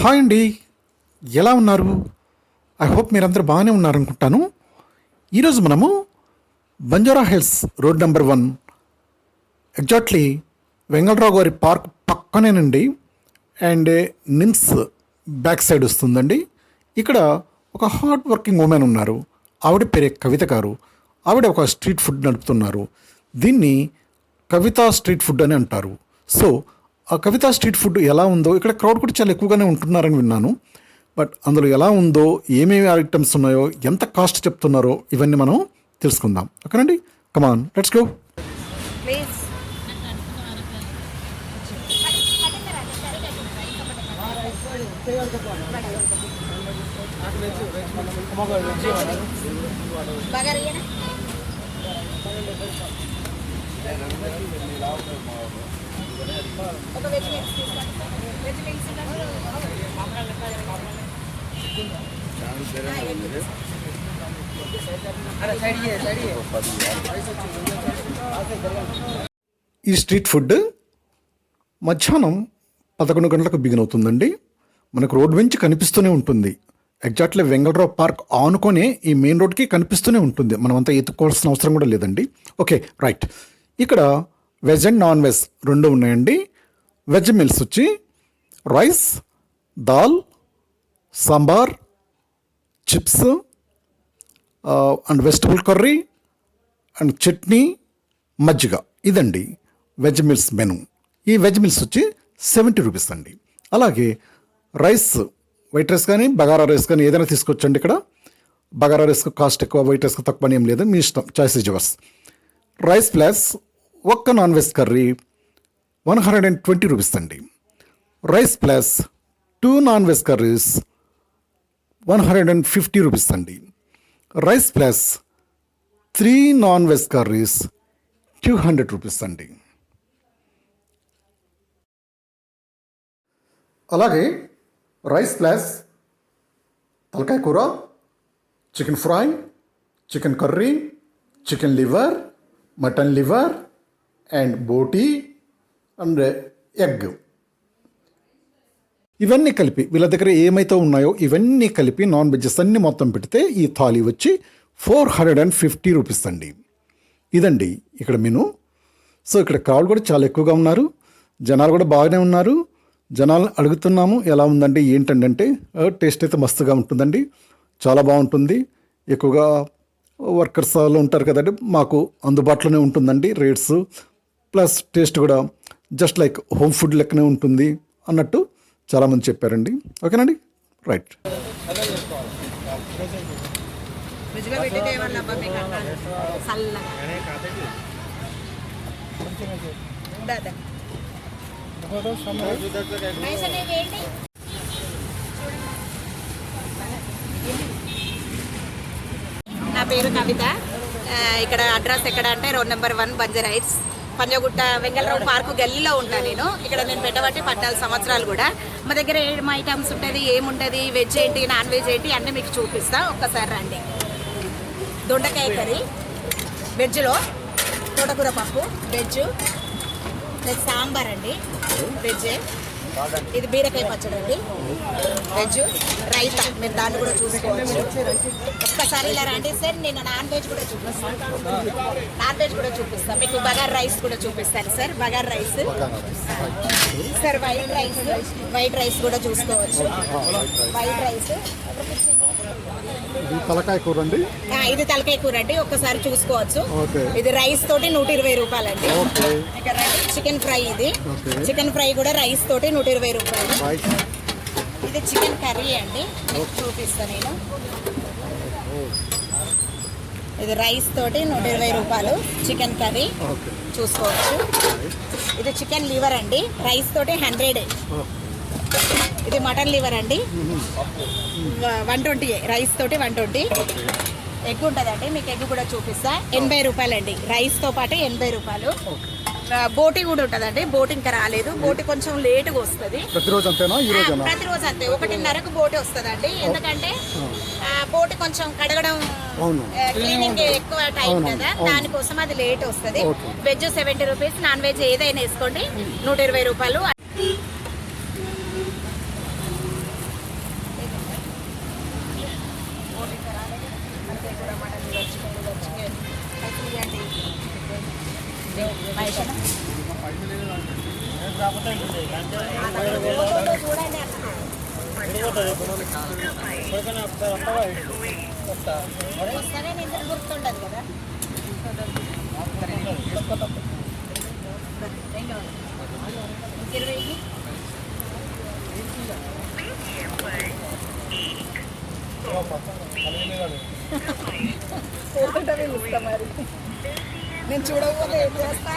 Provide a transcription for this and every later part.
Hi అండి, ఎలా ఉన్నారు? ఐ హోప్ మీరందరూ బాగానే ఉన్నారనుకుంటాను. ఈరోజు మనము Banjara hills road number 1 exactly Vengal Rao గారి పార్క్ పక్కనేనండి. అండ్ నిమ్స్ బ్యాక్ సైడ్ వస్తుందండి. ఇక్కడ ఒక హార్డ్ వర్కింగ్ ఉమెన్ ఉన్నారు. ఆవిడ పేరే కవిత గారు. ఆవిడ ఒక స్ట్రీట్ ఫుడ్ నడుపుతున్నారు. దీన్ని కవిత స్ట్రీట్ ఫుడ్ అని అంటారు. సో ఆ కవిత స్ట్రీట్ ఫుడ్ ఎలా ఉందో, ఇక్కడ క్రౌడ్ కూడా చాలా ఎక్కువగానే ఉంటున్నారని విన్నాను. బట్ అందులో ఎలా ఉందో, ఏమేమి ఐటమ్స్ ఉన్నాయో, ఎంత కాస్ట్ చెప్తున్నారో ఇవన్నీ మనం తెలుసుకుందాం. ఓకేనండి, కమాన్ లెట్స్ గో. ఈ స్ట్రీట్ ఫుడ్ మధ్యాహ్నం 11 గంటలకు బిగిన్ అవుతుందండి. మనకు రోడ్ నుంచి కనిపిస్తూనే ఉంటుంది. ఎగ్జాక్ట్లీ వెంగళరావు పార్క్ ఆనుకొనే ఈ మెయిన్ రోడ్కి కనిపిస్తూనే ఉంటుంది. మనం అంతా ఎత్తుకోవాల్సిన అవసరం కూడా లేదండి. Okay right. ఇక్కడ వెజ్ అండ్ నాన్ వెజ్ రెండు ఉన్నాయండి. వెజ్ మీల్స్ వచ్చి rice, dal, sambar, chips and vegetable curry and chutney, మజ్జిగ. ఇదండి వెజ్ మీల్స్ మెను. ఈ వెజ్ మీల్స్ వచ్చి 70 రూపీస్ అండి. అలాగే రైస్, వైట్ రైస్ కానీ బగారా రైస్ కానీ ఏదైనా తీసుకోవచ్చండి. ఇక్కడ బగారా రైస్కి కాస్ట్ ఎక్కువ, వైట్ రైస్కి తక్కువ ఏం లేదు, మీ ఇష్టం, choice is yours. Rice plus ఒక్క నాన్ వెజ్ కర్రీ 120 రూపీస్ అండి. Rice plus 2 non veg curries 150 rupees అండి. Rice plus 3 non veg curries 200 rupees అండి. అలాగే రైస్ ప్లస్ తలకాయ కూర, chicken fry, chicken curry, chicken liver, mutton liver and బోటీ and egg, ఇవన్నీ కలిపి వీళ్ళ దగ్గర ఏమైతే ఉన్నాయో ఇవన్నీ కలిపి నాన్ వెజెస్ అన్నీ మొత్తం పెడితే ఈ థాలీ వచ్చి 450 రూపీస్ అండి. ఇదండి ఇక్కడ మెను. సో ఇక్కడ క్రౌడ్ కూడా చాలా ఎక్కువగా ఉన్నారు, జనాలు కూడా బాగానే ఉన్నారు. జనాలను అడుగుతున్నాము ఎలా ఉందండి ఏంటండి అంటే, టేస్ట్ అయితే మస్తుగా ఉంటుందండి, చాలా బాగుంటుంది. ఎక్కువగా వర్కర్స్ వాళ్ళు ఉంటారు కదండి, మాకు అందుబాటులోనే ఉంటుందండి రేట్స్ ప్లస్ టేస్ట్ కూడా జస్ట్ లైక్ హోమ్ ఫుడ్ లెక్కనే ఉంటుంది అన్నట్టు చాలామంది చెప్పారండి. ఓకేనండి, రైట్. నా పేరు కవిత. ఇక్కడ అడ్రస్ ఎక్కడ అంటే road number 1 Banjara Hills, Panjagutta, Vengalrao park గల్లీలో ఉంటాను నేను. ఇక్కడ నేను పెట్టబట్టి 14 సంవత్సరాలు కూడా. మా దగ్గర ఏం ఐటమ్స్ ఉంటుంది, ఏముంటుంది, వెజ్ ఏంటి, నాన్ వెజ్ ఏంటి అన్నీ మీకు చూపిస్తా. ఒక్కసారి రండి. దొండకాయ కర్రీ వెజ్లో, తోటకూర పప్పు వెజ్, సాంబార్ అండి వెజ్, ఇది బీరకాయ పచ్చడి అండి వెజ్, రైతా మీరు దాన్ని కూడా చూసుకోవచ్చు. ఒక్కసారి ఇలా రండి సార్. నేను నాన్ వెజ్ కూడా చూపిస్తాను మీకు. బగార్ రైస్ కూడా చూపిస్తాను sir. Bagara rice sir, white rice కూడా చూసుకోవచ్చు. వైట్ రైస్, తలకాయ కూర అండి, ఇది తలకాయ కూర అండి, ఒక్కసారి చూసుకోవచ్చు. ఇది రైస్ తోటి 120 రూపాయలండి. ఇక్కడ చికెన్ ఫ్రై, ఇది చికెన్ ఫ్రై కూడా రైస్ తోటి 120 రూపాయలు. ఇది చికెన్ కర్రీ అండి, చూపిస్తాను నేను. ఇది రైస్ తోటి 120 రూపాయలు చికెన్ కర్రీ చూసుకోవచ్చు. ఇది చికెన్ లివర్ అండి, రైస్ తోటి 100. ఇది మటన్ లివర్ అండి, 120, రైస్ తోటి 120. ఎగ్ ఉంటుందండి, మీకు ఎగ్ కూడా చూపిస్తా. 80 రూపాయలండి, రైస్తో పాటు 80 రూపాయలు. బోటి కూడా ఉంటుందండి. బోటి ఇంకా రాలేదు, బోటి కొంచెం లేటుగా వస్తుంది. ప్రతిరోజు అంతే 1:30కు బోటి వస్తుందండి. ఎందుకంటే బోటి కొంచెం కడగడం, క్లీనింగ్ ఎక్కువ టైం కదా, దానికోసం అది లేట్ వస్తుంది. వెజ్ 70 రూపీస్, నాన్ వెజ్ ఏదైనా వేసుకోండి 120 రూపాయలు. కూర మటన్ లివర్ చికెన్ పైసలు ఇవ్వండి పైసలు చూడండి వస్తానే నిద్ర గుర్తుండదు కదా. ఇరవై మరి నేను చూడకపోతే ఏం చేస్తా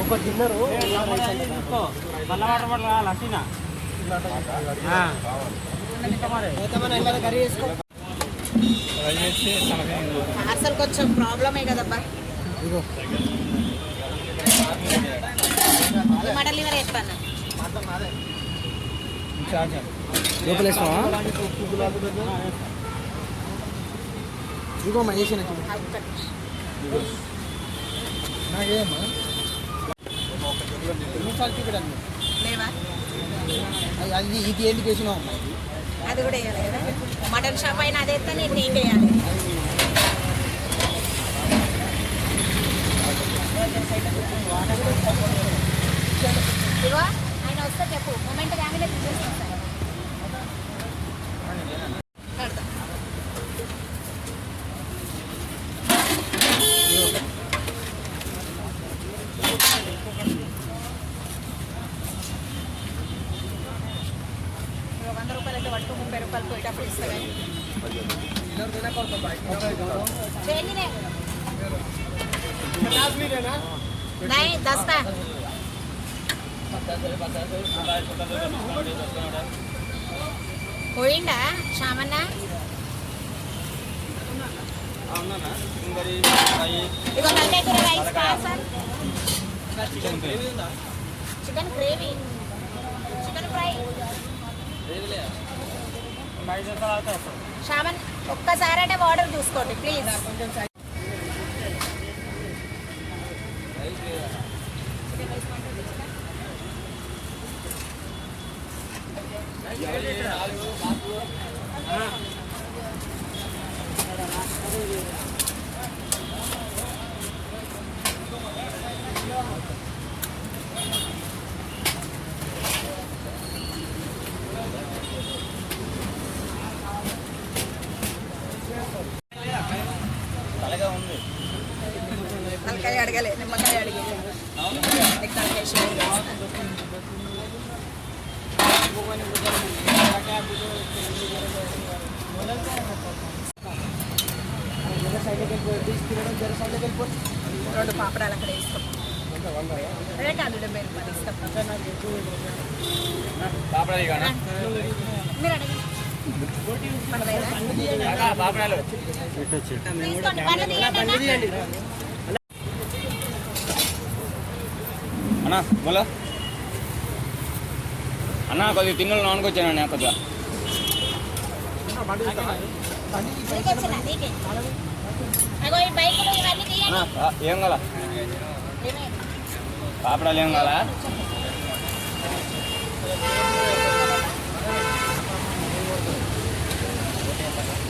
ఒక తిన్నరు అసలు కొంచెం ప్రాబ్లమే కదబ్బా. మటన్ లివర్ వేస్తాను లోపలేస్తావా? ఇదిగో మా చేసిన నాకేమా ఎన్నిసార్లు చూపెట్టాను లేవా? అది ఇది ఎందుకు వేసినావు అమ్మా? అది కూడా వేయాలి కదా. మటన్ షాప్ అయినా అదే ఎత్తా నేను నీట్ వేయాలి. ఇగో ఆయన వస్తే చెప్పు మొమెంట్ ఫ్యామిలీ తీసేస్తాను సార్. ₹100 పట్టు ₹30 పోయేటప్పుడు ఇస్తాను. చేయండి नहीं 10 का పోయిండా శ్యామన్న? ఇగో తలకాయ కూర rice parcel, chicken gravy, chicken fry. Shyaman ఒక్కసారి అంటే ఆర్డర్ చూసుకోండి ప్లీజ్. తలకాయ అడగలే, నిమ్మకాయ అడిగేది. తలకాయ రెండు పాపడాలు అక్కడ వేస్తాం. అదే కాదు ₹70 ఇస్తాం. మీరు అడగండి. అన్నా బోలా అన్నా కొద్దిగా తిన్నులు నానుకొచ్చానండి కొద్దిగా. ఏం కాల పాపడాలు ఏం కాల?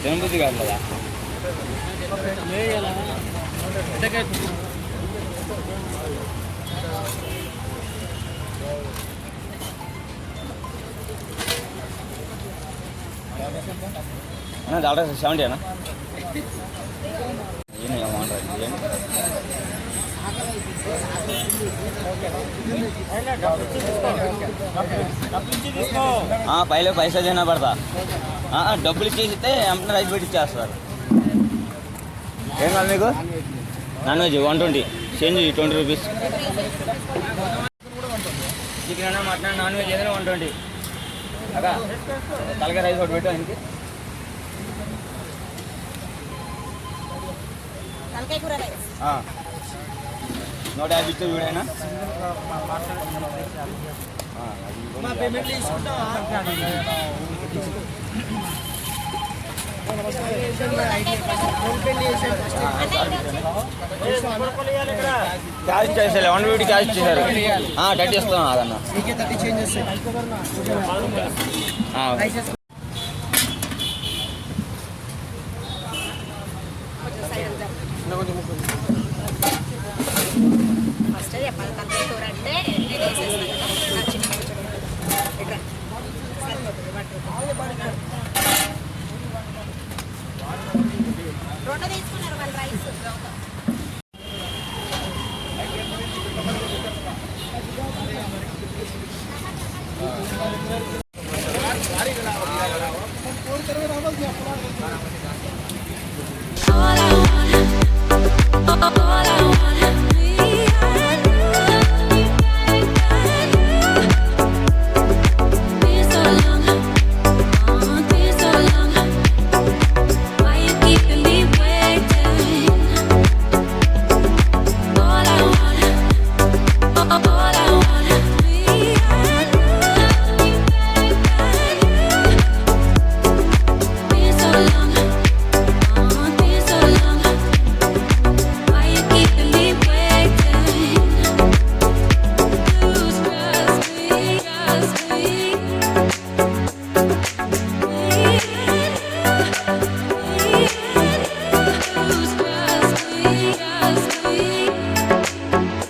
తినబుద్ధి కాదు కదా. అన్నా డాక్టర్ 70 అన్నా पहले पैसा देना पड़ता. డబ్బులు ఇచ్చేస్తే వెంటనే రైస్ పెట్టి ఇచ్చేస్తారు. ఏం కాదు మీకు? Non veg 120 change ₹20. చికెన్ అన్నా మటన్ నాన్ వెజ్ ఏదైనా 120. అక్క తలకాయ రైస్ ఒకటి పెట్టు ఆయనకి. తలకాయ కూర రైస్ 150 ఇస్తే చూడైనా పేమెంట్ తీసుకుంటాం క్యాష్ చేసేలే 150 క్యాష్ ఇచ్చేసారు 30 ఇస్తాం అదన్న నీకే 30 చేంజ్ చేస్తాయి ఫస్ట్ చెప్పాలి తక్కువ కూర అంటే నేను వేసేస్తాను నాకు చిన్న కూర్చొని ఇట్లా సరిపోతుంది రెండు తీసుకున్నారు వాళ్ళు రైస్